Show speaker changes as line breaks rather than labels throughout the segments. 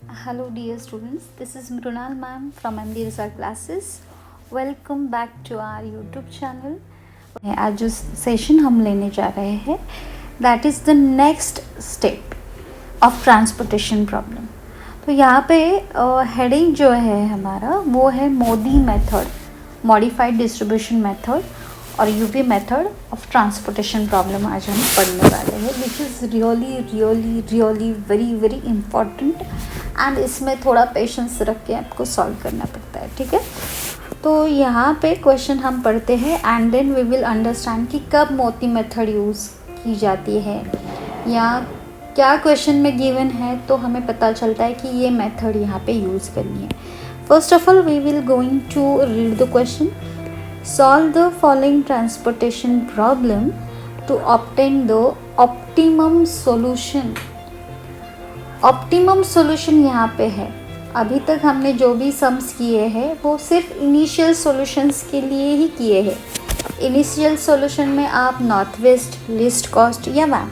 Hello dear students, this is Mrunal ma'am from MD Result Classes. Welcome back to our YouTube channel. आज जो session हम लेने जा रहे हैं that is the next step of transportation problem. तो यहाँ पे हेडिंग जो है हमारा वो है MODI method, modified distribution method और UV method of transportation problem आज हम पढ़ने वाले हैं, which is really very important and इसमें थोड़ा पेशेंस रख के आपको सॉल्व करना पड़ता है. ठीक है, तो यहाँ पे क्वेश्चन हम पढ़ते हैं and then we will understand कि कब मोदी मेथड यूज़ की जाती है या क्या क्वेश्चन में गिवन है, तो हमें पता चलता है कि ये मेथड यहाँ पे यूज़ करनी है. First of all we will going to read the question. Solve the following transportation problem to obtain the optimum solution. Optimum solution यहाँ पे है. अभी तक हमने जो भी सम्स किए हैं वो सिर्फ इनिशियल सॉल्यूशंस के लिए ही किए हैं. इनिशियल सॉल्यूशन में आप नॉर्थ वेस्ट, लीस्ट कॉस्ट या वैम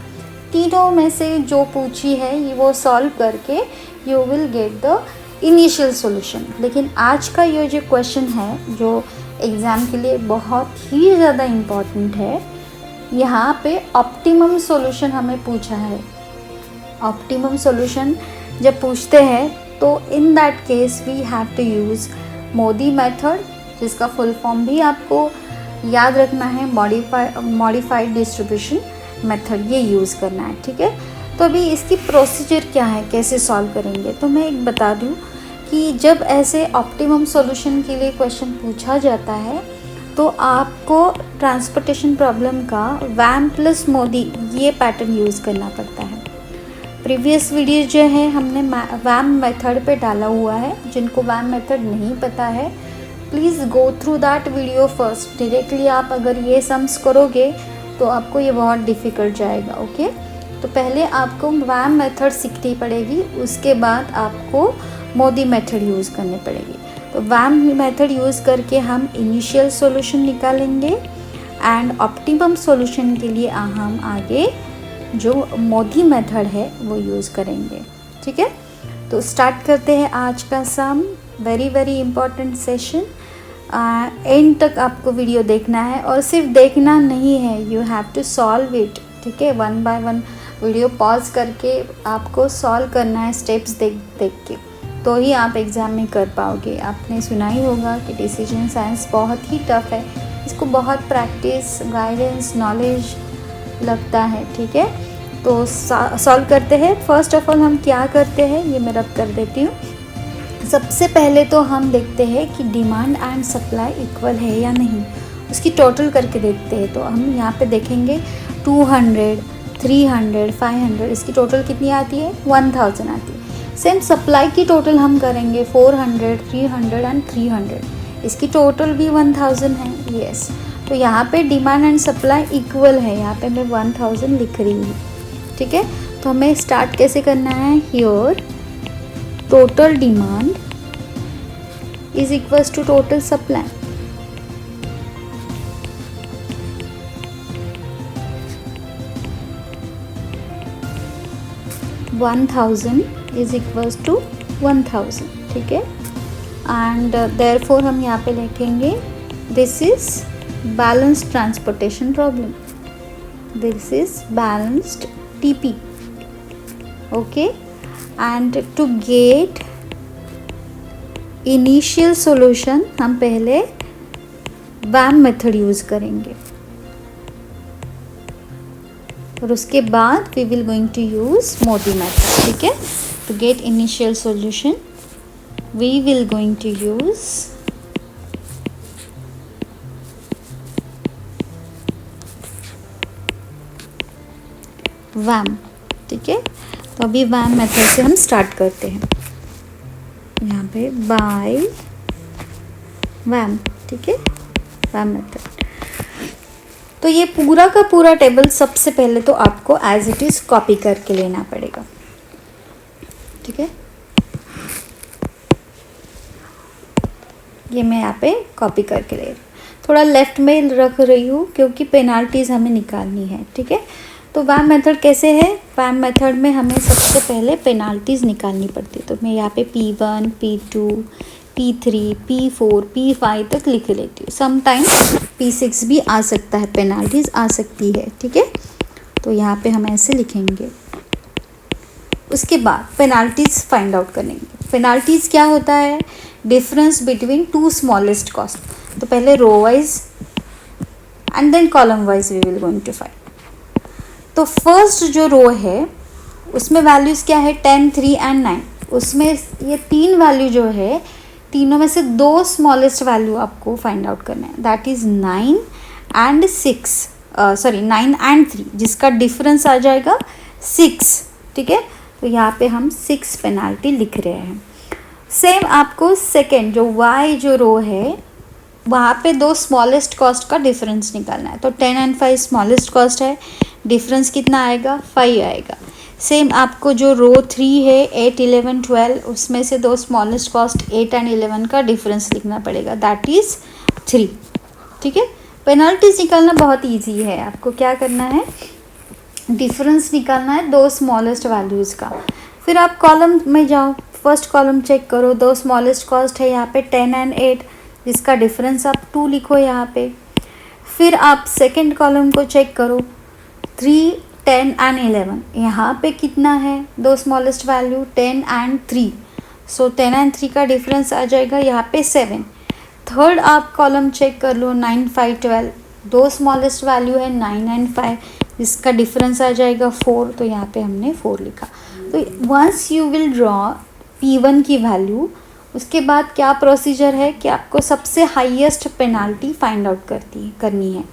तीनों में से जो पूछी है ये वो सॉल्व करके you will get the initial solution. लेकिन आज का ये जो क्वेश्चन है जो एग्ज़ाम के लिए बहुत ही ज़्यादा इम्पॉर्टेंट है, यहाँ पे ऑप्टिमम सॉल्यूशन हमें पूछा है. ऑप्टिमम सॉल्यूशन जब पूछते हैं तो in that case we have to use MODI method, जिसका फुल फॉर्म भी आपको याद रखना है, मॉडिफाइड डिस्ट्रीब्यूशन मेथड, ये यूज़ करना है. ठीक है, तो अभी इसकी प्रोसीजर क्या है, कैसे सॉल्व करेंगे, तो मैं एक बता दूँ कि जब ऐसे ऑप्टिमम सॉल्यूशन के लिए क्वेश्चन पूछा जाता है तो आपको ट्रांसपोर्टेशन प्रॉब्लम का वैम प्लस मोदी ये पैटर्न यूज़ करना पड़ता है. प्रीवियस वीडियो जो है हमने वैम मेथड पे डाला हुआ है. जिनको वैम मेथड नहीं पता है please go through that video first. Directly आप अगर ये सम्स करोगे तो आपको ये बहुत डिफ़िकल्ट जाएगा. ओके, तो पहले आपको वैम मेथड सीखनी पड़ेगी, उसके बाद आपको मोदी मेथड यूज़ करनी पड़ेगी. तो वैम मेथड यूज़ करके हम इनिशियल सॉल्यूशन निकालेंगे एंड ऑप्टिमम सॉल्यूशन के लिए हम आगे जो मोदी मेथड है वो यूज़ करेंगे. ठीक है, तो स्टार्ट करते हैं आज का sum. Very important session. End तक आपको वीडियो देखना है और सिर्फ देखना नहीं है, you have to solve it. ठीक है, one by one video pause करके आपको सॉल्व करना है स्टेप्स देख के, तो ही आप एग्ज़ाम में कर पाओगे. आपने सुना ही होगा कि डिसीजन साइंस बहुत ही टफ़ है, इसको बहुत प्रैक्टिस, गाइडेंस, नॉलेज लगता है. ठीक है, तो सॉल्व करते हैं. फर्स्ट ऑफ ऑल हम क्या करते हैं ये मैं रब कर देती हूँ. सबसे पहले तो हम देखते हैं कि डिमांड एंड सप्लाई इक्वल है या नहीं, उसकी टोटल करके देखते हैं. तो हम यहाँ पे देखेंगे 200, 300, 500, इसकी टोटल कितनी आती है, 1000 आती है. सेम सप्लाई की टोटल हम करेंगे 400, 300 एंड 300, इसकी टोटल भी 1000 है. यस, तो यहाँ पे डिमांड एंड सप्लाई इक्वल है, यहाँ पे मैं 1000 लिख रही हूँ. ठीक है, तो हमें स्टार्ट कैसे करना है. Here total demand is equals to total supply. is equals to 1000. ठीक है, एंड देयरफॉर हम यहाँ पे लिखेंगे this is balanced transportation problem, this is balanced TP. Okay, and to get initial solution हम पहले वैम मेथड यूज़ करेंगे और उसके बाद we will going to use MODI method. ठीक है, to get initial solution we will going to use वैम. ठीक है, तो अभी वैम मेथड से हम स्टार्ट करते हैं. यहाँ पे बाय वैम. ठीक है, वैम मेथड. तो ये पूरा का पूरा टेबल सबसे पहले तो आपको एज इट इज़ कॉपी करके लेना पड़ेगा. ठीक है, ये मैं यहाँ पे कॉपी करके ले रही हूँ. थोड़ा लेफ़्ट में रख रही हूँ क्योंकि पेनाल्टीज़ हमें निकालनी है. ठीक है, तो वैम मेथड कैसे है? वैम मेथड में हमें सबसे पहले पेनाल्टीज़ निकालनी पड़ती है। तो मैं यहाँ पे P1, P2, P3, P4, P5 तक लिख लेती हूँ। समटाइम P6 भी आ सकता है, पेनाल्टीज़ आ सकती है, ठीक है। तो यहाँ पे हम ऐसे लिखेंगे। उसके बाद पेनाल्टीज़ फाइंड आउट करेंगे। पेनाल्टीज़ क्या होता है? Difference between two smallest cost. तो पहले row wise and then column wise we will going to find. तो फर्स्ट जो रो है उसमें वैल्यूज़ क्या है? 10, 3 एंड 9। उसमें ये तीन वैल्यू जो है, तीनों में से दो स्मॉलेस्ट वैल्यू आपको फाइंड आउट करना है, दैट इज़ 9 एंड 9 एंड 3, जिसका डिफरेंस आ जाएगा 6, ठीक है। तो यहाँ पे हम 6 पेनाल्टी लिख रहे हैं। सेम आपको सेकेंड जो y जो रो है वहाँ पे दो स्मॉलेस्ट कॉस्ट का डिफरेंस निकालना है। तो 10 एंड 5 स्मॉलेस्ट कॉस्ट है, डिफरेंस कितना आएगा? 5 आएगा। सेम आपको जो रो 3 है 8, 11, 12, उसमें से दो स्मॉलेस्ट कॉस्ट 8 एंड 11 का डिफरेंस लिखना पड़ेगा, दैट इज़ 3, ठीक है। पेनल्टीज निकालना बहुत ईजी है। आपको क्या करना है? डिफरेंस निकालना है दो स्मॉलेस्ट वैल्यूज़ का। फिर आप कॉलम में जाओ, फर्स्ट कॉलम चेक करो, दो स्मॉलेस्ट कॉस्ट है यहाँ पे 10 एंड 8, जिसका डिफरेंस आप 2 लिखो यहाँ पे। फिर आप सेकंड कॉलम को चेक करो, 3, 10 एंड 11, यहाँ पे कितना है? दो smallest value 10 and 3, so 10 and 3 का डिफरेंस आ जाएगा यहाँ पे 7। थर्ड आप कॉलम चेक कर लो, 9, 5, 12, दो स्मॉलेस्ट वैल्यू है 9 एंड 5, जिसका डिफरेंस आ जाएगा 4, तो यहाँ पे हमने 4 लिखा। तो once you will draw P1 की वैल्यू, उसके बाद क्या प्रोसीजर है कि आपको सबसे हाईएस्ट पेनाल्टी फाइंड आउट करनी है।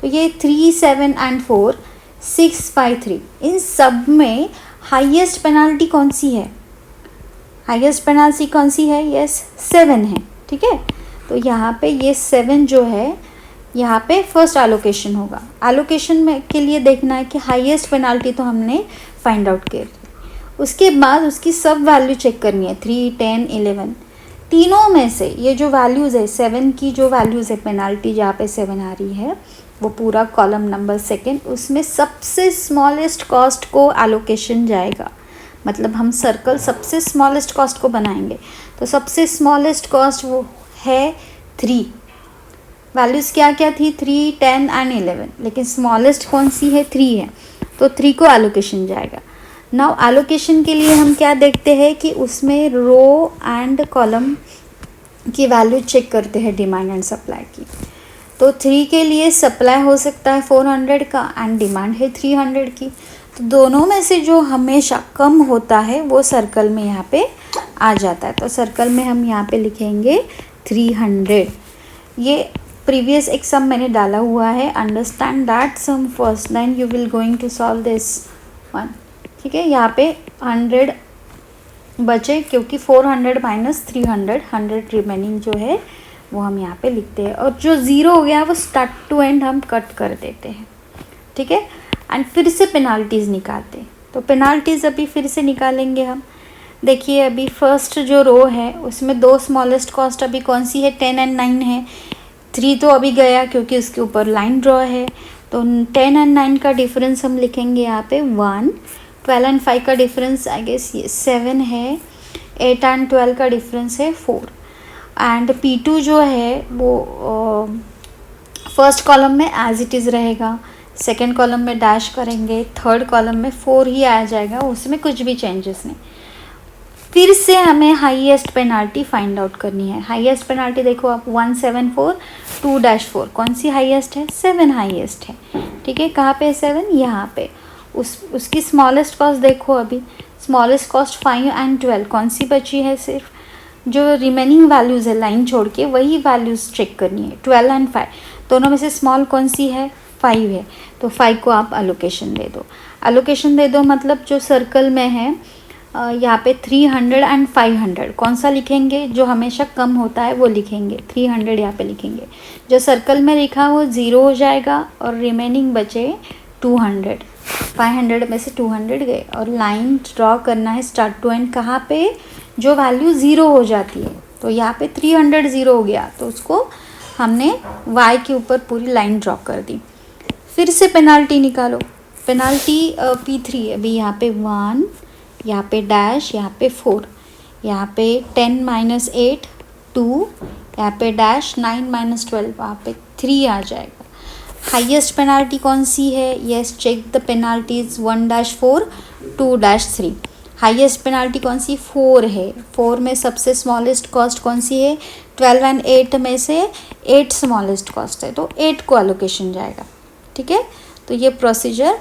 तो ये 3, 7 एंड 4, 6, 5, 3, इन सब में हाईएस्ट पेनाल्टी कौन सी है? हाईएस्ट पेनाल्टी कौन सी है? यस, 7 है, ठीक है। तो यहाँ पे ये 7 जो है, यहाँ पे फर्स्ट एलोकेशन होगा। एलोकेशन में के लिए देखना है कि हाईएस्ट पेनाल्टी तो हमने फाइंड आउट कर ली। उसके बाद उसकी सब वैल्यू चेक करनी है, 3, 10, 11, तीनों में से ये जो वैल्यूज़ है, 7 की जो वैल्यूज़ है पेनाल्टी जहाँ पे 7 आ रही है, वो पूरा कॉलम नंबर सेकेंड, उसमें सबसे स्मॉलेस्ट कॉस्ट को एलोकेशन जाएगा। मतलब हम सर्कल सबसे स्मॉलेस्ट कॉस्ट को बनाएंगे। तो सबसे स्मॉलेस्ट कॉस्ट वो है 3। वैल्यूज़ क्या क्या थी? 3, 10 एंड 11, लेकिन स्मॉलेस्ट कौन सी है? 3 है, तो 3 को एलोकेशन जाएगा। नाउ एलोकेशन के लिए हम क्या देखते हैं कि उसमें रो एंड कॉलम की वैल्यू चेक करते हैं, डिमांड एंड सप्लाई की। तो 3 के लिए सप्लाई हो सकता है 400 का एंड डिमांड है 300 की। तो दोनों में से जो हमेशा कम होता है वो सर्कल में यहाँ पे आ जाता है। तो सर्कल में हम यहाँ पे लिखेंगे 300। ये प्रीवियस एक सम मैंने डाला हुआ है, understand that sum first, then you will going to solve this one, ठीक है। यहाँ पे 100 बचे क्योंकि 400 माइनस 300, 100 रिमेनिंग जो है वो हम यहाँ पे लिखते हैं, और जो ज़ीरो हो गया वो स्टार्ट टू एंड हम कट कर देते हैं, ठीक है। एंड फिर से पेनाल्टीज़ निकालते हैं। तो पेनाल्टीज़ अभी फिर से निकालेंगे हम। देखिए अभी फर्स्ट जो रो है उसमें दो स्मॉलेस्ट कॉस्ट अभी कौन सी है? 10 एंड 9 है। 3 तो अभी गया क्योंकि उसके ऊपर लाइन ड्रॉ है। तो 10 एंड 9 का डिफरेंस हम लिखेंगे यहाँ पे 1। 12 एंड 5 का डिफरेंस आई गेस ये 7 है। 8 एंड 12 का डिफरेंस है 4। एंड P2 जो है वो फर्स्ट कॉलम में एज इट इज़ रहेगा, सेकेंड कॉलम में डैश करेंगे, थर्ड कॉलम में 4 ही आ जाएगा, उसमें कुछ भी चेंजेस नहीं। फिर से हमें हाईएस्ट पेनाल्टी फाइंड आउट करनी है। हाईएस्ट पेनाल्टी देखो आप 174 2-4, कौन सी हाईएस्ट है? 7 हाईएस्ट है, ठीक है। कहाँ पे 7? यहाँ पे। उसकी स्मॉलेस्ट कॉस्ट देखो अभी, स्मॉलेस्ट कॉस्ट 5 एंड 12, कौन सी बची है? सिर्फ जो रिमेनिंग वैल्यूज़ है लाइन छोड़ के वही वैल्यूज़ चेक करनी है। 12 एंड 5 दोनों में से स्मॉल कौन सी है? 5 है। तो 5 को आप एलोकेशन दे दो। एलोकेशन दे दो मतलब जो सर्कल में है यहाँ पे 300 एंड 500 कौन सा लिखेंगे? जो हमेशा कम होता है वो लिखेंगे, 300 यहाँ पे लिखेंगे। जो सर्कल में लिखा वो 0 हो जाएगा और रिमेनिंग बचे 200। 500 में से 200 गए और लाइन ड्रॉ करना है स्टार्ट टू एंड। कहाँ पे? जो वैल्यू 0 हो जाती है। तो यहाँ पे 300 0 हो गया तो उसको हमने y के ऊपर पूरी लाइन ड्रॉ कर दी। फिर से पेनाल्टी निकालो। पेनाल्टी P3 अभी यहाँ पे 1, यहाँ पे डैश, यहाँ पे 4, यहाँ पे 10 - 8 2, यहाँ पे डैश 9 - 12, वहाँ पे 3 आ जाएगा। हाईएस्ट पेनाल्टी कौन सी है? Yes, check the penalties 1-4 2-3। Highest penalty कौन सी? 4 है। 4 में सबसे स्मॉलेस्ट कॉस्ट कौन सी है? 12 और 8 में से 8 स्मॉलेस्ट कॉस्ट है, तो 8 को एलोकेशन जाएगा। ठीक है, तो ये प्रोसीजर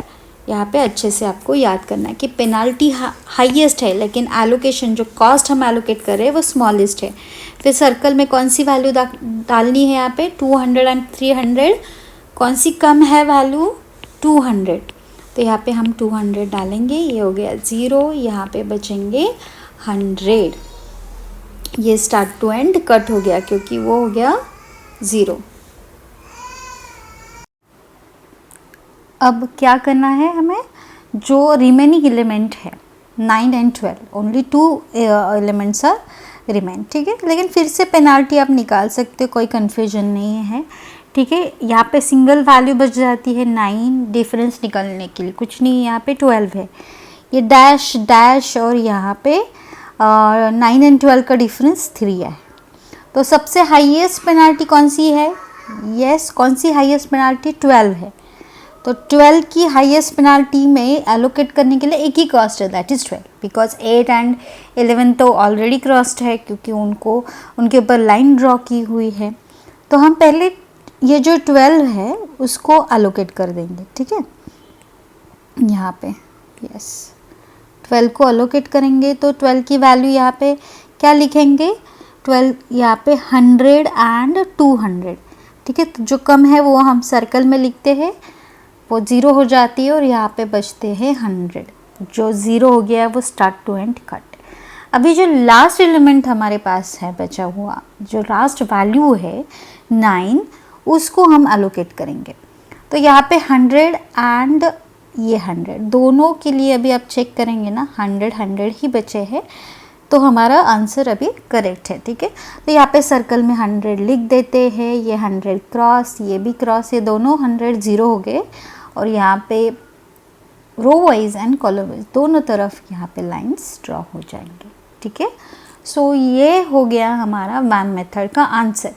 यहाँ पे अच्छे से आपको याद करना है कि पेनाल्टी हाईएस्ट है लेकिन एलोकेशन जो कॉस्ट हम एलोकेट कर रहे हैं वो स्मॉलेस्ट है। फिर सर्कल में कौन सी वैल्यू डालनी है? यहाँ पे 200 और 300, कौन सी कम है वैल्यू? 200, तो यहाँ पे हम 200 डालेंगे, ये हो गया 0, यहाँ पे बचेंगे 100। ये स्टार्ट टू एंड कट हो गया क्योंकि वो हो गया 0। अब क्या करना है हमें? जो रिमेनिंग एलिमेंट है 9 और 12, ओनली 2 एलिमेंट्स आर रिमेन। ठीक है, लेकिन फिर से पेनाल्टी आप निकाल सकते हो, कोई कन्फ्यूजन नहीं है। ठीक है, यहाँ पे सिंगल वैल्यू बच जाती है 9, डिफरेंस निकालने के लिए कुछ नहीं, यहाँ पे 12 है, ये डैश डैश और यहाँ पे 9 और 12 का डिफरेंस 3 है। तो सबसे हाईएस्ट पेनाल्टी कौन सी है? यस, कौन सी हाईएस्ट पेनाल्टी? 12 है। तो 12 की हाईएस्ट पेनाल्टी में एलोकेट करने के लिए एक ही कॉस्ट है, दैट इज़ 12, बिकॉज 8 और 11 तो ऑलरेडी क्रॉस्ड है क्योंकि उनके ऊपर लाइन ड्रॉ की हुई है। तो हम पहले ये जो 12 है उसको एलोकेट कर देंगे। ठीक है, यहाँ पे यस 12 को एलोकेट करेंगे, तो 12 की वैल्यू यहाँ पे क्या लिखेंगे? 12 यहाँ पे 100 और 200। ठीक है, तो जो कम है वो हम सर्कल में लिखते हैं, वो 0 हो जाती है और यहाँ पे बचते हैं 100। जो 0 हो गया है वो स्टार्ट टू एंड कट। अभी जो लास्ट एलिमेंट हमारे पास है बचा हुआ, जो लास्ट वैल्यू है 9, उसको हम एलोकेट करेंगे। तो यहाँ पे 100 एंड ये 100 दोनों के लिए अभी आप चेक करेंगे ना, 100 ही बचे हैं, तो हमारा आंसर अभी करेक्ट है। ठीक है, तो यहाँ पे सर्कल में 100 लिख देते हैं, ये 100 क्रॉस, ये भी क्रॉस, ये दोनों 100 0 हो गए और यहाँ पे row wise and column wise दोनों तरफ यहाँ पे लाइंस ड्रॉ हो जाएंगे। ठीक है, सो ये हो गया हमारा वैन मेथड का आंसर।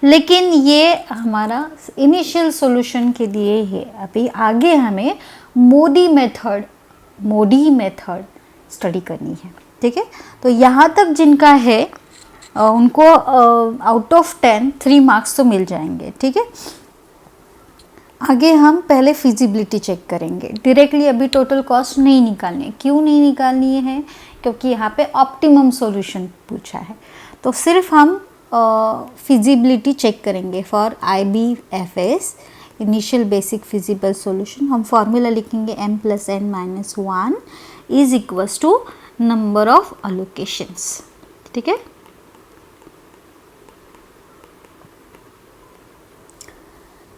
लेकिन ये हमारा इनिशियल सॉल्यूशन के लिए है, अभी आगे हमें मोडी मेथड स्टडी करनी है। ठीक है, तो यहाँ तक जिनका है उनको आउट ऑफ 10 3 मार्क्स तो मिल जाएंगे। ठीक है, आगे हम पहले फिजिबिलिटी चेक करेंगे। डायरेक्टली अभी टोटल कॉस्ट नहीं निकालनी है। क्यों नहीं निकालनी है? क्योंकि यहाँ पे ऑप्टिमम सॉल्यूशन पूछा है, तो सिर्फ हम फिजिबिलिटी चेक करेंगे for IBFS, initial basic feasible solution. हम फॉर्मूला लिखेंगे m + n - 1 is equals to number of allocations. ठीक है,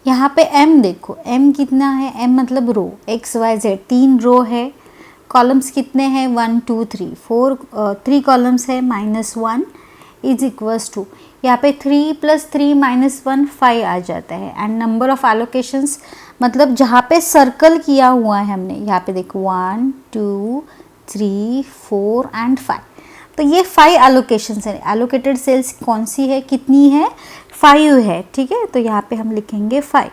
यहाँ पे m देखो, m कितना है? m मतलब रो, x y z 3 रो है। कॉलम्स कितने हैं? 1 2 3 4, 3 कॉलम्स है, -1 इज इक्वल्स टू, यहाँ पे 3 + 3 - 1 5 आ जाता है। एंड नंबर ऑफ एलोकेशंस मतलब जहाँ पे सर्कल किया हुआ है हमने, यहाँ पे देखो 1 2 3 4 एंड 5, तो ये 5 एलोकेशंस है। एलोकेटेड सेल्स कौन सी है, कितनी है? 5 है। ठीक है, तो यहाँ पे हम लिखेंगे 5,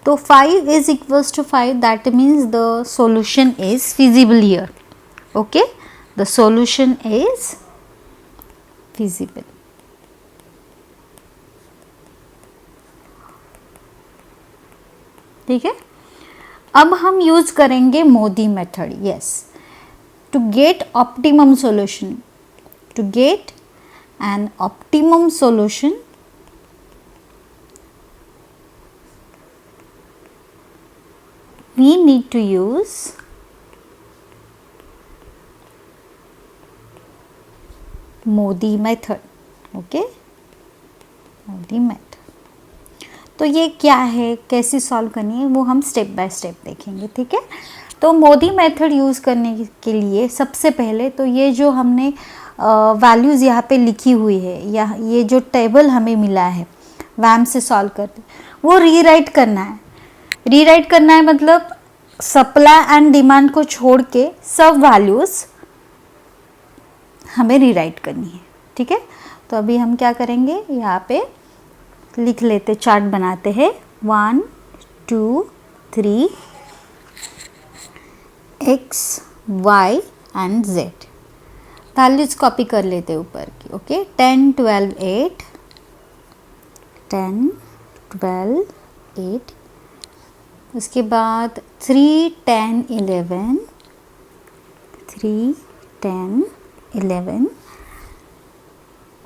तो 5 is equals to 5, that means the solution is feasible here. Okay, the solution is feasible. ठीक है, अब हम यूज करेंगे MODI method. Yes, to get optimum solution, to get an optimum solution we need to use MODI method. Okay, MODI method, तो ये क्या है, कैसे सॉल्व करनी है, वो हम स्टेप बाय स्टेप देखेंगे। ठीक है, तो मोदी मेथड यूज़ करने के लिए सबसे पहले तो ये जो हमने वैल्यूज़ यहाँ पे लिखी हुई है, या ये जो टेबल हमें मिला है वैम से सॉल्व करते, वो रीराइट करना है। रीराइट करना है मतलब सप्लाई एंड डिमांड को छोड़ के सब वैल्यूज़ हमें रीराइट करनी है, ठीक है। तो अभी हम क्या करेंगे, यहाँ पे लिख लेते, चार्ट बनाते हैं 1 2 3 x y and z, values copy कर लेते ऊपर की, ओके। 10 12 8 10 12 8, उसके बाद 3 10 11 3 10 11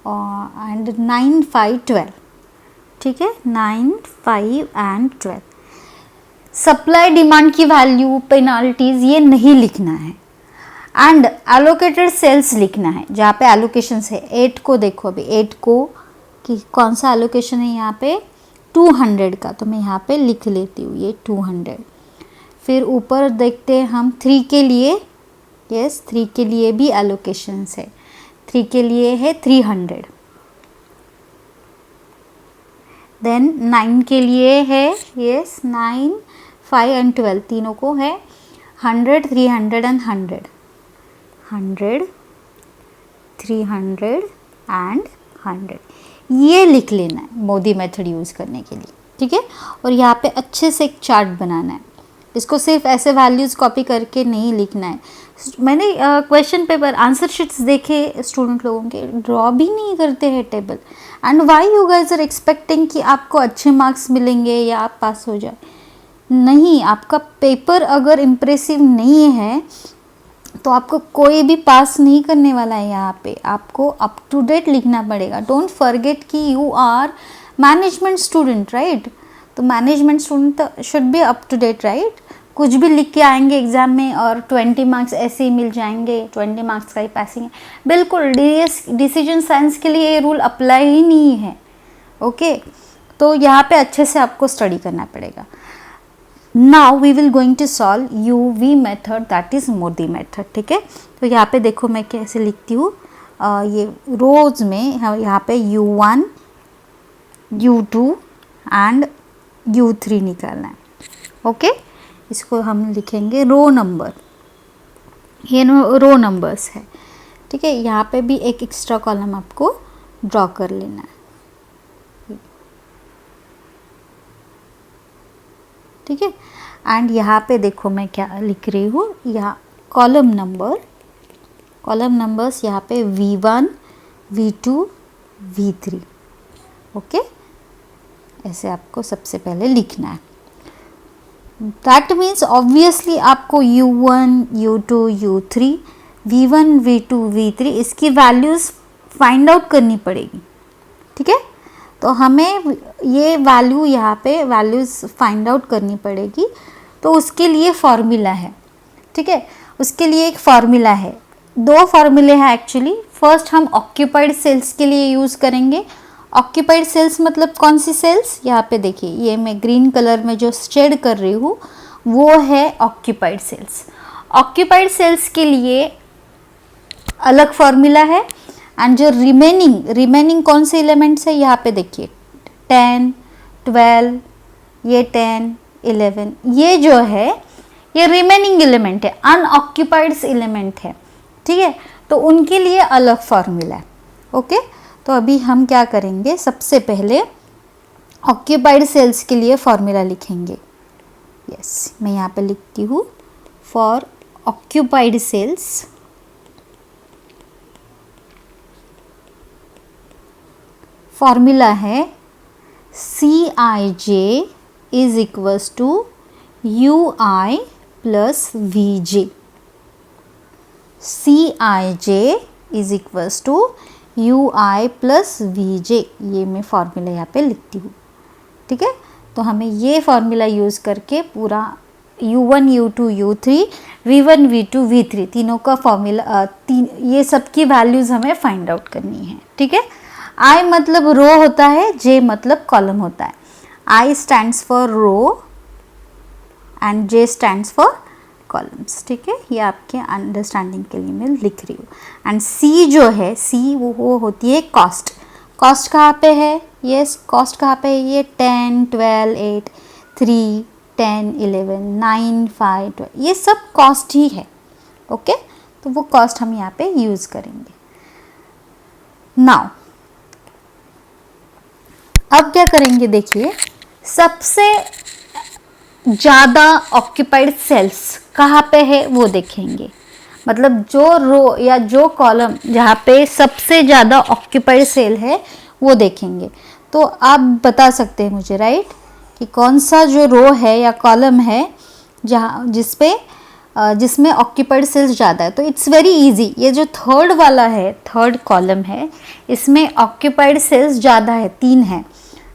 एंड 9 5 12, ठीक है। 9 5 एंड 12। सप्लाई डिमांड की वैल्यू, पेनाल्टीज ये नहीं लिखना है, एंड एलोकेटेड सेल्स लिखना है जहाँ पे एलोकेशंस है। 8 को देखो, अभी 8 को कि कौन सा एलोकेशन है यहाँ पे, 200 का, तो मैं यहाँ पे लिख लेती हूँ ये 200। फिर ऊपर देखते हैं हम 3 के लिए, यस 3 के लिए भी एलोकेशंस है। 3 के लिए है 300, देन 9 के लिए है, यस 9 5 एंड 12 तीनों को है 100 300 एंड 100 100 300 एंड 100, ये लिख लेना है मोदी मेथड यूज़ करने के लिए, ठीक है। और यहाँ पे अच्छे से एक चार्ट बनाना है, इसको सिर्फ ऐसे वैल्यूज़ कॉपी करके नहीं लिखना है। मैंने क्वेश्चन पेपर आंसर शीट्स देखे स्टूडेंट लोगों के, ड्रॉ भी नहीं करते हैं table, and why you guys are expecting कि आपको अच्छे मार्क्स मिलेंगे या आप पास हो जाए। नहीं, आपका पेपर अगर इम्प्रेसिव नहीं है तो आपको कोई भी पास नहीं करने वाला है। यहाँ पे आपको अप टू डेट लिखना पड़ेगा। डोंट फॉरगेट कि you are management student, right. तो management student should be up to date, right. कुछ भी लिख के आएंगे एग्जाम में और 20 मार्क्स ऐसे ही मिल जाएंगे, 20 मार्क्स का ही पासिंग है, बिल्कुल डिसीजन साइंस के लिए ये रूल अप्लाई ही नहीं है, ओके। तो यहाँ पे अच्छे से आपको स्टडी करना पड़ेगा। Now we will going to solve UV method, that is MODI method, ठीक है। तो यहाँ पे देखो मैं कैसे लिखती हूँ, ये रोज में यहाँ पे U1 U2 एंड U3 निकालना है, ओके। इसको हम लिखेंगे रो नंबर, ये रो नंबर्स है, ठीक है। यहाँ पे भी एक एक्स्ट्रा कॉलम आपको ड्रॉ कर लेना है, ठीक है। एंड यहाँ पे देखो मैं क्या लिख रही हूँ, यहाँ कॉलम नंबर्स यहाँ पे V1 V2 V3, ओके। ऐसे आपको सबसे पहले लिखना है। दैट मीन्स ऑब्वियसली आपको U1 U2 U3 V1 V2 V3 इसकी वैल्यूज़ फाइंड आउट करनी पड़ेगी, ठीक है। तो हमें ये वैल्यू यहाँ पे वैल्यूज़ फाइंड आउट करनी पड़ेगी, तो उसके लिए फॉर्मूला है, ठीक है। उसके लिए एक फार्मूला है, 2 फार्मूले हैं एक्चुअली। फर्स्ट हम ऑक्यूपाइड सेल्स के लिए यूज़ करेंगे। ऑक्यूपाइड सेल्स मतलब कौन सी सेल्स, यहाँ पे देखिए, ये मैं ग्रीन कलर में जो शेड कर रही हूँ वो है ऑक्यूपाइड सेल्स। ऑक्यूपाइड सेल्स के लिए अलग फार्मूला है, एंड जो रिमेनिंग कौन से एलिमेंट्स है यहाँ पे देखिए, 10 12 ये 10 11, ये जो है ये रिमेनिंग एलिमेंट है, अनऑक्यूपाइड एलिमेंट है, ठीक है। तो उनके लिए अलग फार्मूला है, ओके। तो अभी हम क्या करेंगे, सबसे पहले ऑक्यूपाइड सेल्स के लिए फार्मूला लिखेंगे। यस, मैं यहाँ पे लिखती हूँ, फॉर ऑक्यूपाइड सेल्स फार्मूला है Cij is equals to Ui plus Vj। Cij is equals to Ui plus Vj, ये मैं फार्मूला यहाँ पे लिखती हूँ, ठीक है। तो हमें ये फार्मूला यूज़ करके पूरा U1 U2 U3 V1 V2 V3 तीनों का फार्मूला, ये सब की वैल्यूज़ हमें फाइंड आउट करनी है, ठीक है। I मतलब रो होता है, J मतलब कॉलम होता है। I stands for row and J stands for columns, ठीक है। ये आपके अंडरस्टैंडिंग के लिए मैं लिख रही हूँ। एंड C जो है, C वो होती है कॉस्ट। कॉस्ट कहाँ पे है, यस कॉस्ट कहाँ पे है, ये 10 12 8 3 10, 11, 9, 5, 12 ये सब कॉस्ट ही है। ओके, तो वो कॉस्ट हम यहाँ पे यूज़ करेंगे। नाउ अब क्या करेंगे, देखिए सबसे ज़्यादा ऑक्यूपाइड सेल्स कहाँ पे है वो देखेंगे। मतलब जो रो या जो कॉलम जहाँ पे सबसे ज़्यादा ऑक्यूपाइड सेल है वो देखेंगे। तो आप बता सकते हैं मुझे, राइट, कि कौन सा जो रो है या कॉलम है जहाँ जिसमें ऑक्यूपाइड सेल्स ज़्यादा है। तो इट्स वेरी इजी, ये जो थर्ड वाला है, थर्ड कॉलम है, इसमें ऑक्यूपाइड सेल्स ज़्यादा है, 3 है।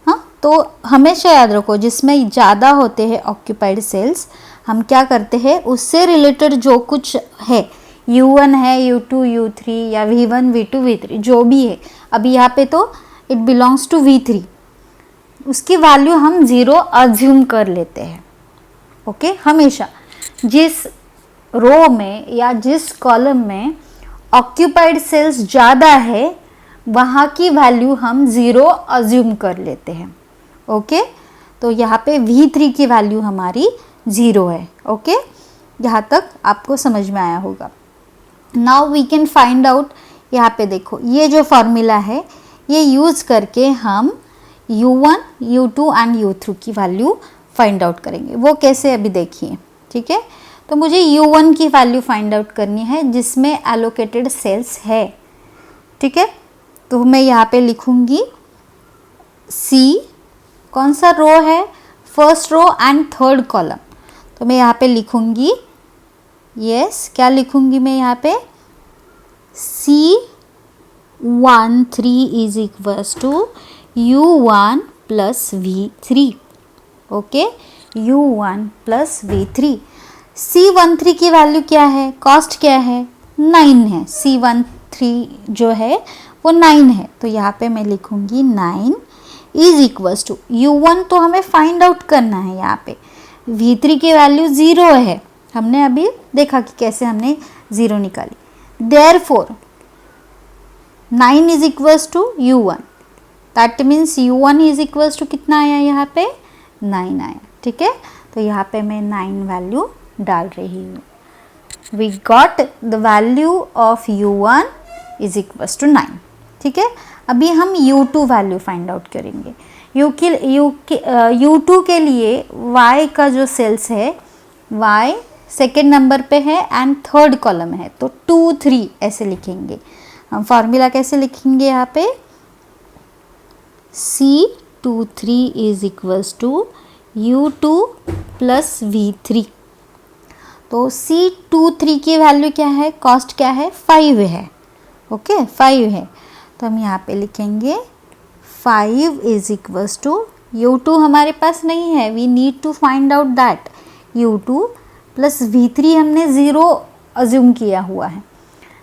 हाँ, तो हमेशा याद रखो जिसमें ज़्यादा होते हैं ऑक्यूपाइड सेल्स, हम क्या करते हैं उससे रिलेटेड जो कुछ है, U1 है, U2, U3 या V1, V2, V3 जो भी है, अभी यहाँ पे तो इट बिलोंग्स टू V3, उसकी वैल्यू हम 0 अज्यूम कर लेते हैं। ओके, हमेशा जिस रो में या जिस कॉलम में ऑक्यूपाइड सेल्स ज़्यादा है वहाँ की वैल्यू हम 0 अज्यूम कर लेते हैं। ओके, तो यहाँ पे V3 की वैल्यू हमारी 0 है। ओके, यहाँ तक आपको समझ में आया होगा। Now we can find out, यहाँ पे देखो ये जो फॉर्मूला है ये यूज़ करके हम U1, U2 एंड U3 की वैल्यू फाइंड आउट करेंगे। वो कैसे, अभी देखिए। ठीक है, तो मुझे U1 की वैल्यू फाइंड आउट करनी है जिसमें एलोकेटेड सेल्स है। ठीक है, तो मैं यहाँ पे लिखूँगी C, कौन सा रो है, first row and third column. तो मैं यहाँ पे लिखूँगी यस, क्या लिखूँगी मैं यहाँ पे, C13 is equals to U1 plus V3। Okay, U1 plus V3। C13 की वैल्यू क्या है, कॉस्ट क्या है, 9 है। C13 जो है वो 9 है, तो यहाँ पे मैं लिखूँगी 9 इज इक्वल्स टू U1 तो हमें फाइंड आउट करना है, यहाँ पे V3 की वैल्यू 0 है, हमने अभी देखा कि कैसे हमने 0 निकाली। Therefore 9 is equals to U1, that means U1 is equals to कितना आया, यहाँ पे 9 आया। ठीक है, तो यहाँ पे मैं 9 वैल्यू डाल रही हूँ। We got the value of U1 is equals to 9। ठीक है, अभी हम U2 वैल्यू फाइंड आउट करेंगे। U2 के लिए Y का जो सेल्स है, Y सेकेंड नंबर पे है एंड थर्ड कॉलम है, तो 2, 3 ऐसे लिखेंगे। हम फार्मूला कैसे लिखेंगे, यहाँ पे C23 is equals to U2 plus V3। तो C23 की वैल्यू क्या है, कॉस्ट क्या है, 5 है। ओके, 5 है, तो हम यहाँ पे लिखेंगे 5 इज इक्वल्स टू U2 हमारे पास नहीं है, we need to find out that U2 plus V3 हमने 0 अज्यूम किया हुआ है।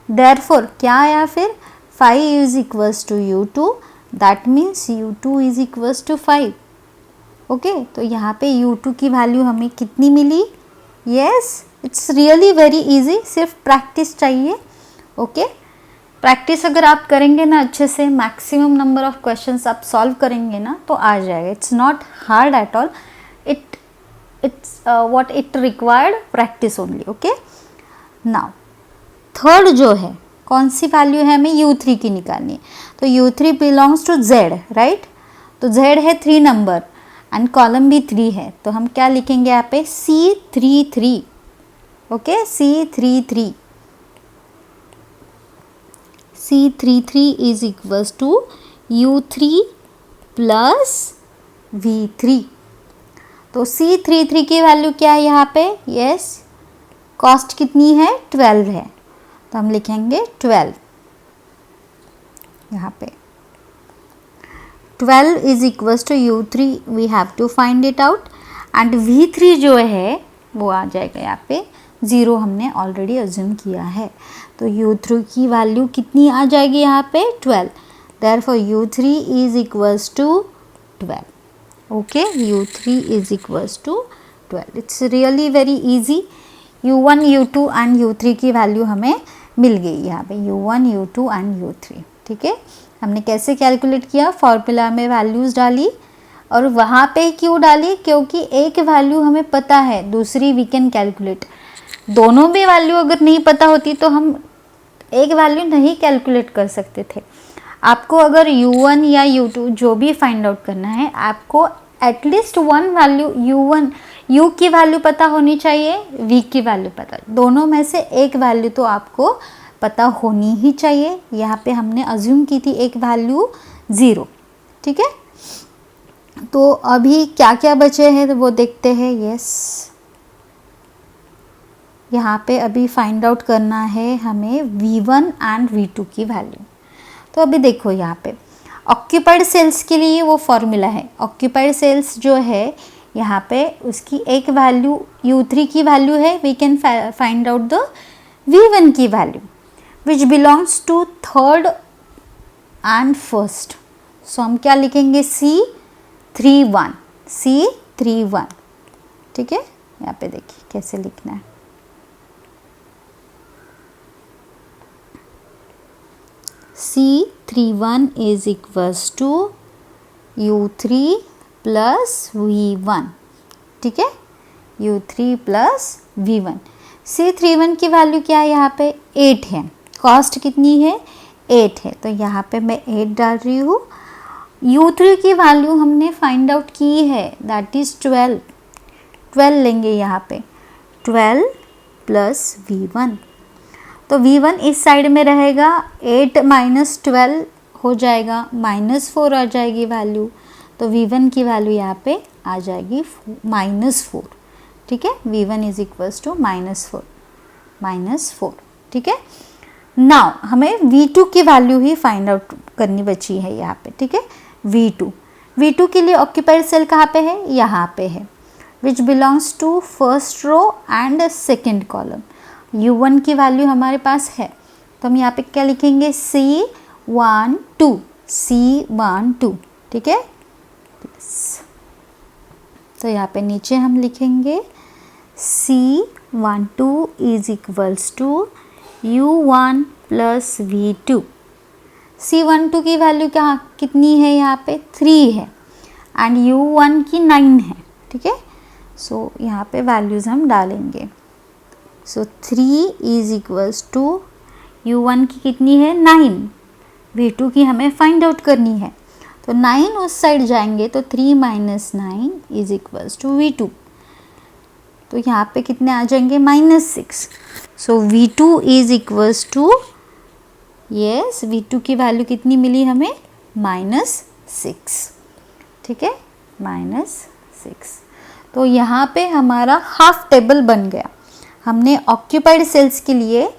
देयरफॉर क्या आया फिर, 5 is equals to U2, that means U2 is equals to 5। Okay, तो यहाँ पे U2 की वैल्यू हमें कितनी मिली, yes, it's really very easy, सिर्फ प्रैक्टिस चाहिए। ओके, प्रैक्टिस अगर आप करेंगे ना अच्छे से, मैक्सिमम नंबर ऑफ क्वेश्चंस आप सॉल्व करेंगे ना तो आ जाएगा। It's not hard at all, it's what it required practice only. Okay, now third जो है, कौन सी वैल्यू है, हमें U3 की निकालनी है। तो U3 belongs to Z, right, तो Z है 3 नंबर एंड कॉलम भी 3 है, तो हम क्या लिखेंगे यहाँ पे, C33। Okay, C33 is equals to U3 plus V3। तो C33 की वैल्यू क्या है यहाँ पे, यस, कॉस्ट कितनी है, 12 है, तो हम लिखेंगे 12 यहाँ पे। 12 is equals to U3, we have to find it out, and V3 जो है वो आ जाएगा यहाँ पे 0, हमने ऑलरेडी अज्यूम किया है। तो U3 की वैल्यू कितनी आ जाएगी यहाँ पे, 12। Therefore U3 is equals to 12। Okay, U3 is equals to 12। It's really very easy. U1, U2 and U3 की वैल्यू हमें मिल गई यहाँ पे, U1, U2 एंड U3। ठीक है, हमने कैसे कैलकुलेट किया, फॉर्मूला में वैल्यूज़ डाली और वहाँ पे क्यों डाली, क्योंकि एक वैल्यू हमें पता है, दूसरी वी कैन कैलकुलेट। दोनों भी वैल्यू अगर नहीं पता होती तो हम एक वैल्यू नहीं कैलकुलेट कर सकते थे। आपको अगर u1 या u2 जो भी फाइंड आउट करना है, आपको at least one value u1 u की वैल्यू पता होनी चाहिए, v की वैल्यू पता, दोनों में से एक वैल्यू तो आपको पता होनी ही चाहिए। यहाँ पे हमने अज्यूम की थी एक वैल्यू 0, ठीक है। तो अभी क्या क्या बचे हैं तो वो देखते हैं। यस, यहाँ पे अभी फाइंड आउट करना है हमें v1 एंड v2 की वैल्यू। तो अभी देखो यहाँ पे ऑक्यूपाइड सेल्स के लिए वो फॉर्मूला है। ऑक्यूपाइड सेल्स जो है यहाँ पे उसकी एक वैल्यू u3 की वैल्यू है, we can find out the v1 की value which belongs to third and first. So हम क्या लिखेंगे, C31, C31, ठीक है। यहाँ पे देखिए कैसे लिखना है। C31 is equals to U3 plus V1, ठीक है, U3 plus V1। C31 की वैल्यू क्या है, यहाँ पे 8 है, कॉस्ट कितनी है 8 है, तो यहाँ पे मैं 8 डाल रही हूँ। U3 की वैल्यू हमने फाइंड आउट की है, दैट इज़ 12 लेंगे यहाँ पे, 12 प्लस V1। तो V1 इस साइड में रहेगा, 8 माइनस 12 हो जाएगा, -4 आ जाएगी वैल्यू, तो V1 की वैल्यू यहाँ पे आ जाएगी -4, ठीक है। V1 इज इक्वल्स टू -4, ठीक है। नाउ हमें V2 की वैल्यू ही फाइंड आउट करनी बची है यहाँ पे, ठीक है। V2 के लिए ऑक्यूपाइड सेल कहाँ पे है, यहाँ पे है, which belongs to first row and second column. U1 की वैल्यू हमारे पास है, तो हम यहाँ पे क्या लिखेंगे, C12, ठीक है। तो यहाँ पे नीचे हम लिखेंगे C12 is equals to U1 plus V2। C12 की वैल्यू क्या कितनी है, यहाँ पे 3 है एंड U1 की 9 है, ठीक है। सो यहाँ पे वैल्यूज़ हम डालेंगे। सो 3 इज इक्वल्स टू U1 की कितनी है 9, V2 की हमें फाइंड आउट करनी है, तो 9 उस साइड जाएंगे तो 3 minus 9 is equals to V2, तो यहाँ पे कितने आ जाएंगे -6। So V2 is equals to, yes, V2 की वैल्यू कितनी मिली हमें -6, ठीक है, -6। तो यहाँ पे हमारा हाफ टेबल बन गया। हमने ऑक्यूपाइड सेल्स के लिए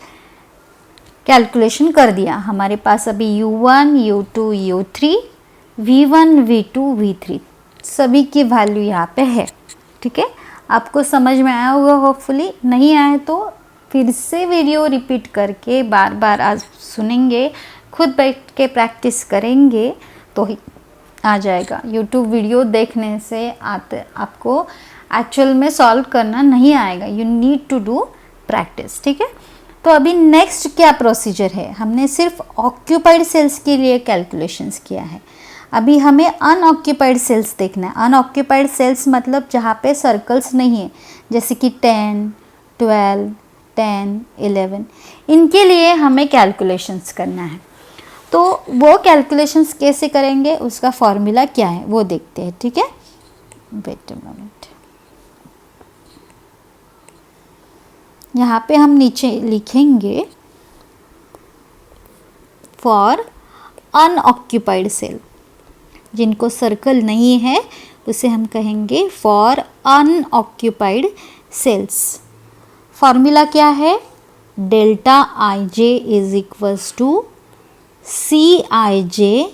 कैलकुलेशन कर दिया। हमारे पास अभी U1, U2, U3, V1, V2, V3 सभी की वैल्यू यहाँ पे है, ठीक है। आपको समझ में आया होगा होपफुली, नहीं आए तो फिर से वीडियो रिपीट करके बार बार आज सुनेंगे, खुद बैठ के प्रैक्टिस करेंगे तो ही आ जाएगा। यूट्यूब वीडियो देखने से आपको एक्चुअल में सॉल्व करना नहीं आएगा, you need to do practice, ठीक है। तो अभी नेक्स्ट क्या प्रोसीजर है, हमने सिर्फ ऑक्यूपाइड सेल्स के लिए कैलकुलेशंस किया है, अभी हमें अनऑक्यूपाइड सेल्स देखना है। अनऑक्यूपाइड सेल्स मतलब जहाँ पे सर्कल्स नहीं है, जैसे कि 10, 12, 10, 11, इनके लिए हमें कैलकुलेशंस करना है। तो वो कैलकुलेशंस कैसे करेंगे, उसका फॉर्मूला क्या है वो देखते हैं, ठीक है। वेट अ मोमेंट, यहाँ पे हम नीचे लिखेंगे फॉर अनऑक्यूपाइड सेल, जिनको सर्कल नहीं है उसे हम कहेंगे फॉर अनऑक्यूपाइड सेल्स। फॉर्मूला क्या है, delta IJ is equals to CIJ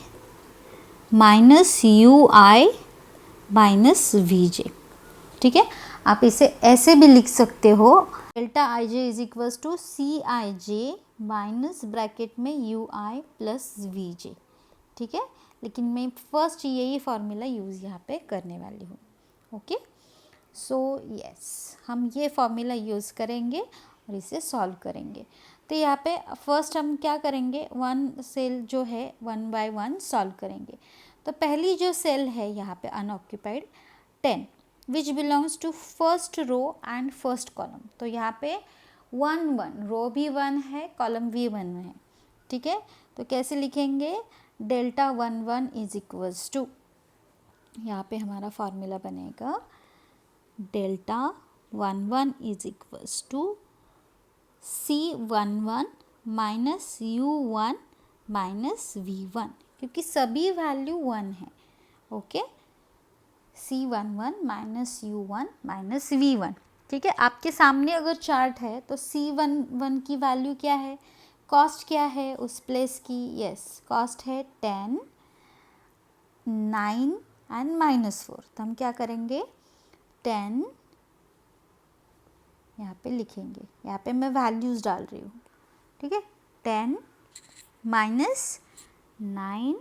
minus UI minus VJ, ठीक है। आप इसे ऐसे भी लिख सकते हो, delta IJ is equals to CIJ minus bracket में UI प्लस VJ, ठीक है। लेकिन मैं फर्स्ट यही फॉर्मूला यूज़ यहाँ पे करने वाली हूँ, ओके। सो यस, हम ये फॉर्मूला यूज़ करेंगे और इसे सॉल्व करेंगे। तो यहाँ पे फर्स्ट हम क्या करेंगे, वन सेल जो है 1 बाय 1 सॉल्व करेंगे। तो पहली जो सेल है यहाँ पे unoccupied 10 which belongs to first row and first column. तो यहाँ पे 1 रो भी 1 है, कॉलम भी 1 है, ठीक है। तो कैसे लिखेंगे, डेल्टा 1 इज इक्वल्स टू, यहाँ पे हमारा फॉर्मूला बनेगा delta 1 is equals to C11 minus U1 minus V1, क्योंकि सभी वैल्यू 1 है, okay. C11 minus U1 minus V1, ठीक है। आपके सामने अगर चार्ट है तो C11 की वैल्यू क्या है, कॉस्ट क्या है उस प्लेस की, यस कॉस्ट है 10, 9 एंड -4। तो हम क्या करेंगे, 10 यहाँ पे लिखेंगे, यहाँ पे मैं वैल्यूज़ डाल रही हूँ, ठीक है। 10 -9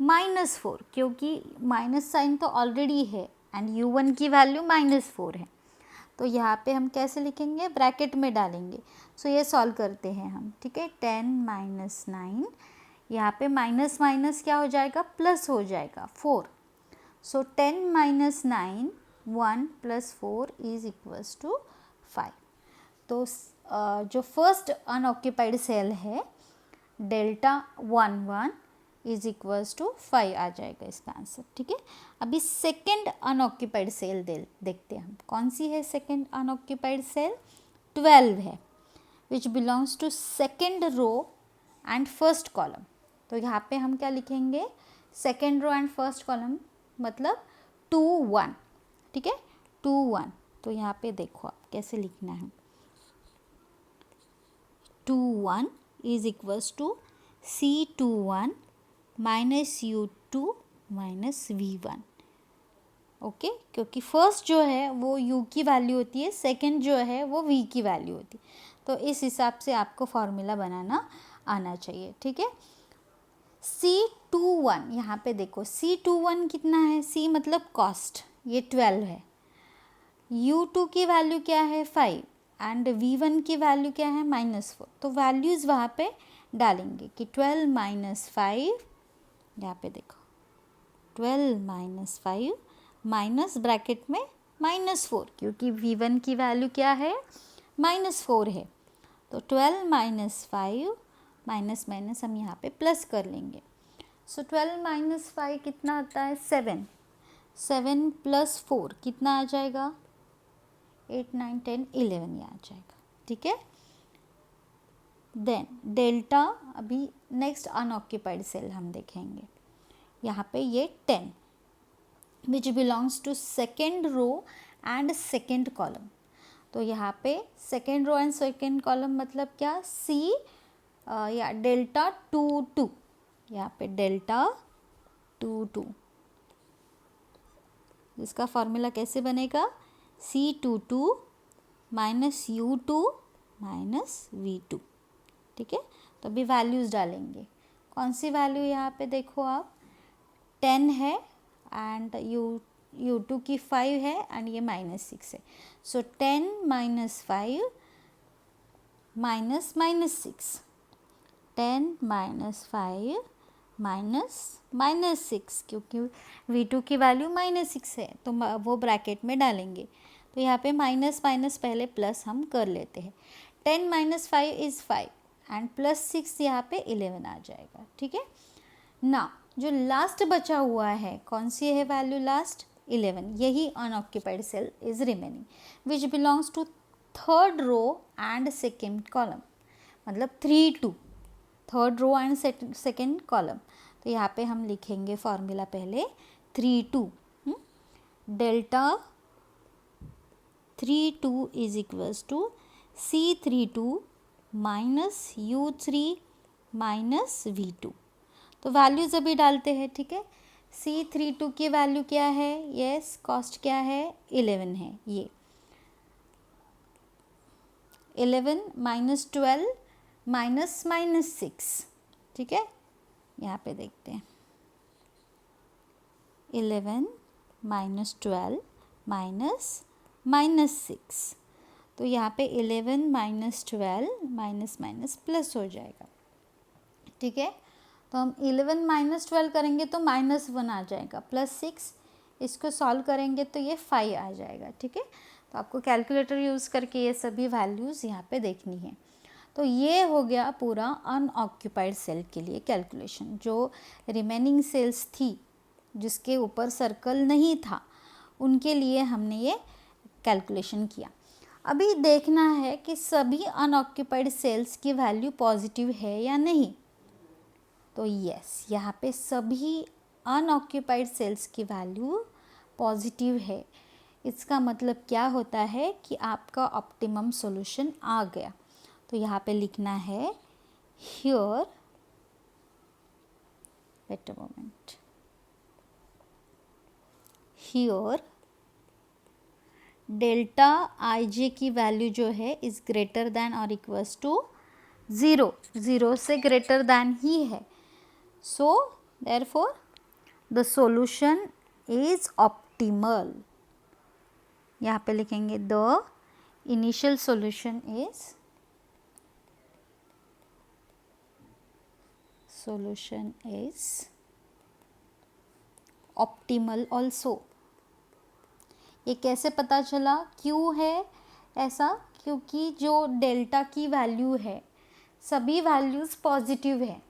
-4, क्योंकि माइनस साइन तो ऑलरेडी है एंड U1 की वैल्यू -4 है। तो यहाँ पे हम कैसे लिखेंगे, ब्रैकेट में डालेंगे। सो ये सॉल्व करते हैं हम, ठीक है। 10 - 9, यहाँ पे माइनस माइनस क्या हो जाएगा, प्लस हो जाएगा 4। सो 10 - 9 1 + 4 इज इक्वल्स टू 5। तो जो फर्स्ट अनऑक्यूपाइड सेल है डेल्टा 1 इज इक्वल्स टू 5 आ जाएगा इसका आंसर, ठीक है। अभी सेकेंड अनऑक्यूपाइड सेल देखते हैं हम, कौन सी है सेकेंड अनऑक्यूपाइड सेल, 12 है, which belongs to second row and first column. तो यहाँ पे हम क्या लिखेंगे, second row and first column मतलब 2 1, ठीक है, 2 1। तो यहाँ पे देखो आप कैसे लिखना है, 2 1 is equals to C21 minus U2 minus V1, okay. क्योंकि फर्स्ट जो है वो U की वैल्यू होती है, सेकंड जो है वो V की वैल्यू होती है। तो इस हिसाब से आपको फॉर्मूला बनाना आना चाहिए, ठीक है। C21 यहाँ पे देखो, C21 कितना है, C मतलब कॉस्ट, ये 12 है, U2 की वैल्यू क्या है 5 एंड V1 की वैल्यू क्या है -4। तो वैल्यूज़ वहाँ पे डालेंगे कि 12 - 5, यहाँ पे देखो 12 - 5 माइनस ब्रैकेट में -4, क्योंकि V1 की वैल्यू क्या है -4 है। तो 12 - 5 माइनस माइनस हम यहाँ पे प्लस कर लेंगे। सो 12 - 5 कितना आता है, 7 + 4 कितना आ जाएगा, 8 9 10 11 ये आ जाएगा, ठीक है। देन डेल्टा, अभी नेक्स्ट अनऑक्यूपाइड सेल हम देखेंगे, यहाँ पे ये 10 which belongs to second row and second column. तो यहाँ पे second row and second column मतलब क्या, C या डेल्टा 2 2, यहाँ पे डेल्टा 2 2, इसका फॉर्मूला कैसे बनेगा, C22 minus U2 minus V2, ठीक है। तो अभी वैल्यूज़ डालेंगे, कौन सी वैल्यू, यहाँ पे देखो आप 10 है एंड U2 की 5 है एंड ये -6 है। सो 10 - 5 माइनस -6, 10 - 5 -6, क्योंकि V2 की वैल्यू -6 है तो वो ब्रैकेट में डालेंगे। तो यहाँ पे माइनस माइनस पहले प्लस हम कर लेते हैं। 10 - 5 इज़ 5 एंड +6 यहाँ पे 11 आ जाएगा, ठीक है ना। जो लास्ट बचा हुआ है, कौन सी है वैल्यू लास्ट, 11, यही unoccupied cell is remaining which belongs to third row and second column, मतलब 3 2, third row and second column. तो यहाँ पे हम लिखेंगे फॉर्मूला पहले 3 2, delta 3 2 is equals to C32 minus U3 minus V2। तो वैल्यूज अभी डालते हैं, ठीक है। C32 की वैल्यू क्या है, यस कॉस्ट क्या है 11 है, ये 11 - 12 -6, ठीक है। यहाँ पे देखते हैं 11 - 12 -6, तो यहाँ पे 11 - 12 माइनस माइनस प्लस हो जाएगा, ठीक है। तो हम 11 माइनस 12 करेंगे तो -1 आ जाएगा, +6 इसको सॉल्व करेंगे तो ये 5 आ जाएगा। ठीक है, तो आपको कैलकुलेटर यूज़ करके ये सभी वैल्यूज़ यहाँ पे देखनी है। तो ये हो गया पूरा अनऑक्यूपाइड सेल के लिए कैलकुलेशन। जो रिमेनिंग सेल्स थी जिसके ऊपर सर्कल नहीं था उनके लिए हमने ये कैलकुलेशन किया। अभी देखना है कि सभी अनऑक्यूपाइड सेल्स की वैल्यू पॉजिटिव है या नहीं। तो यस, यहाँ पे सभी अनऑक्यूपाइड सेल्स की वैल्यू पॉजिटिव है। इसका मतलब क्या होता है कि आपका ऑप्टिमम सॉल्यूशन आ गया। तो यहाँ पे लिखना है here, wait a moment, here delta I J की वैल्यू जो है इज़ ग्रेटर दैन और इक्वल्स टू 0, 0 से ग्रेटर दैन ही है। So therefore the solution is optimal. यहाँ पे लिखेंगे the initial solution is optimal also. ये कैसे पता चला, क्यों है ऐसा? क्योंकि जो डेल्टा की वैल्यू है सभी वैल्यूज़ पॉजिटिव है।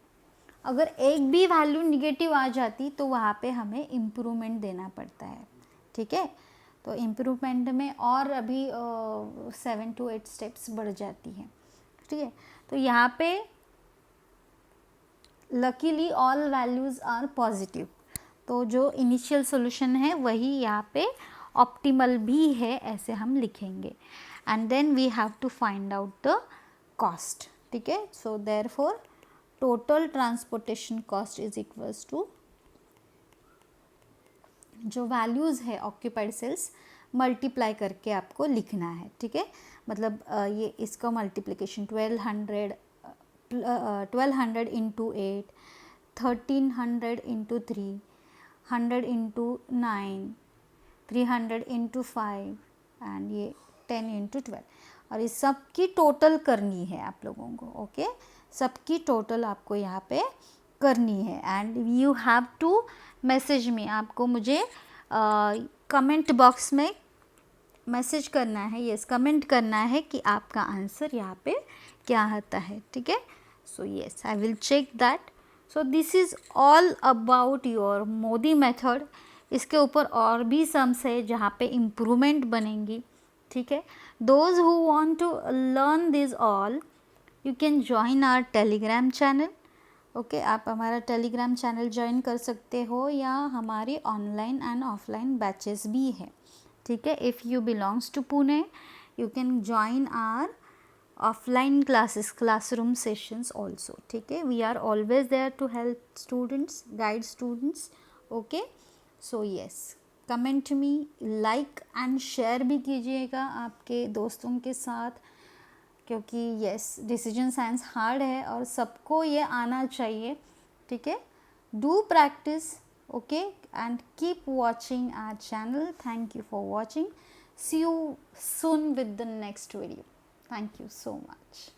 अगर एक भी वैल्यू निगेटिव आ जाती तो वहाँ पे हमें इम्प्रूवमेंट देना पड़ता है। ठीक है, तो इम्प्रूवमेंट में और अभी 7 to 8 स्टेप्स बढ़ जाती है। ठीक है, तो यहाँ पे luckily all values are positive. तो जो इनिशियल सॉल्यूशन है वही यहाँ पे ऑप्टिमल भी है, ऐसे हम लिखेंगे। And then we have to find out the cost. ठीक है, so therefore total transportation cost is equals to जो वैल्यूज़ है ऑक्यूपाइड सेल्स मल्टीप्लाई करके आपको लिखना है। ठीक है, मतलब ये इसका multiplication 1200 into 8, 1300 into 3, 100 into 9, 300 into 5 and ये 10 इंटू 12, और इस सब की टोटल करनी है आप लोगों को। ओके, सबकी टोटल आपको यहाँ पे करनी है। And you have to message में, आपको मुझे कमेंट बॉक्स में मैसेज करना है, यस कमेंट करना है कि आपका आंसर यहाँ पे क्या आता है। ठीक है, so yes I will check that. So this is all about your MODI method. इसके ऊपर और भी सम्स है जहाँ पे इम्प्रूवमेंट बनेंगी। ठीक है, those who want to learn this all you can join our Telegram channel. Okay, आप हमारा टेलीग्राम चैनल ज्वाइन कर सकते हो, या हमारी ऑनलाइन एंड ऑफलाइन बैचेस भी है। ठीक है, if you belongs to Pune you can join our offline classes, classroom sessions also. ठीक है, we are always there to help students, guide students. Okay, so yes, comment me, like and share भी कीजिएगा आपके दोस्तों के साथ, क्योंकि yes डिसीजन साइंस हार्ड है और सबको ये आना चाहिए। ठीक है, do practice. Okay, and keep watching our channel. Thank you for watching. See you soon with the next video. Thank you so much.